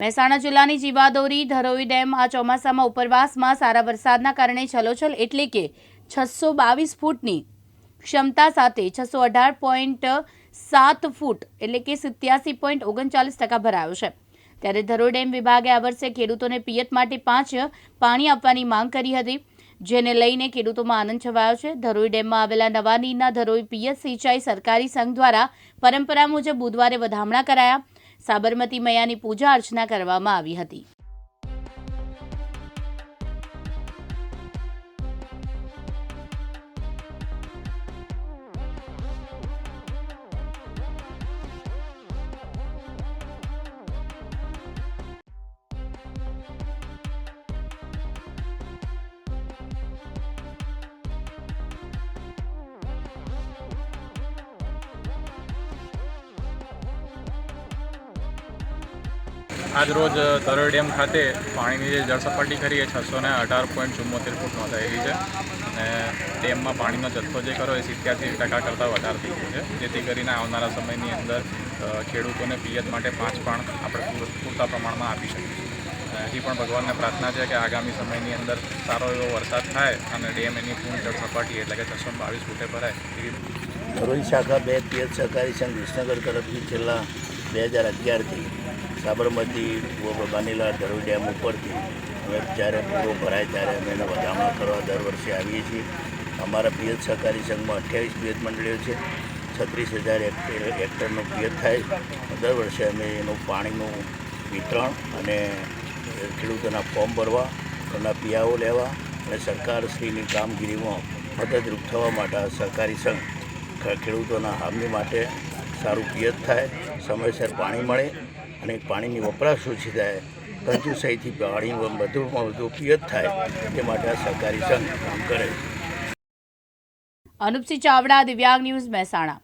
મહેસાણા જિલ્લાની જીવાદોરી ધરોઈ ડેમ આ ચોમાસામાં ઉપરવાસમાં સારા વરસાદના કારણે છલોછલ એટલે કે 622 ફૂટની ક્ષમતા સાથે 618.7 ફૂટ એટલે કે 87.39% ભરાયો છે। ત્યારે ધરોઈ ડેમ વિભાગે આ વર્ષે ખેડૂતોને પિયત માટે 5 પાણી આપવાની માંગ કરી હતી, જેને લઈને ખેડૂતોમાં આનંદ છવાયો છે। ધરોઈ ડેમમાં આવેલા નવા નીરના ધરોઈ પિયત સિંચાઈ સરકારી સંઘ દ્વારા પરંપરા મુજબ બુધવારે વધામણા કરાયા। સાબરમતી મૈયાની પૂજા અર્ચના કરવામાં આવી હતી। આજ રોજ ધરોઈ ડેમ ખાતે પાણીની જે જળ સપાટી ખરી એ 618.74 ફૂટ નોંધાયેલી છે અને ડેમમાં પાણીનો જથ્થો જે ખરો એ 87% કરતાં વધારે થઈ ગયો છે, જેથી કરીને આવનારા સમયની અંદર ખેડૂતોને પિયત માટે 5 પાણ આપણે પૂરતા પ્રમાણમાં આપી શકીશું। હજી પણ ભગવાનને પ્રાર્થના છે કે આગામી સમયની અંદર સારો એવો વરસાદ થાય અને ડેમ એની પૂર્ણ જળ સપાટી એટલે કે 622 ફૂટે ભરાય એવી। ધરોઈ શાખા 2 પિયત સહકારી સંઘ વિસનગર તરફથી છેલ્લા 2011થી સાબરમતી બનેલા ધરોઈ ડેમ ઉપરથી હવે જ્યારે પૂરો ભરાય ત્યારે અમે એને વધામણા કરવા દર વર્ષે આવીએ છીએ। અમારા પિયત સહકારી સંઘમાં 28 પિયત મંડળીઓ છે, 36,000 હેક્ટરનું પિયત થાય। દર વર્ષે અમે એનું પાણીનું વિતરણ અને ખેડૂતોના ફોર્મ ભરવા, એના પિયાઓ લેવા અને સરકારશ્રીની કામગીરીમાં મદદરૂપ થવા માટે સહકારી સંઘ ખેડૂતોના હામી માટે સારું પિયત થાય, સમયસર પાણી મળે અને પાણીની વપરાશ ઓછી થાય, કંજુસાઈથી પાણી વધુમાં વધુ પિયત થાય તે માટે આ સહકારી સંઘ કામ કરે છે। અનુપસિંહ ચાવડા, દિવ્યાંગ ન્યૂઝ, મહેસાણા।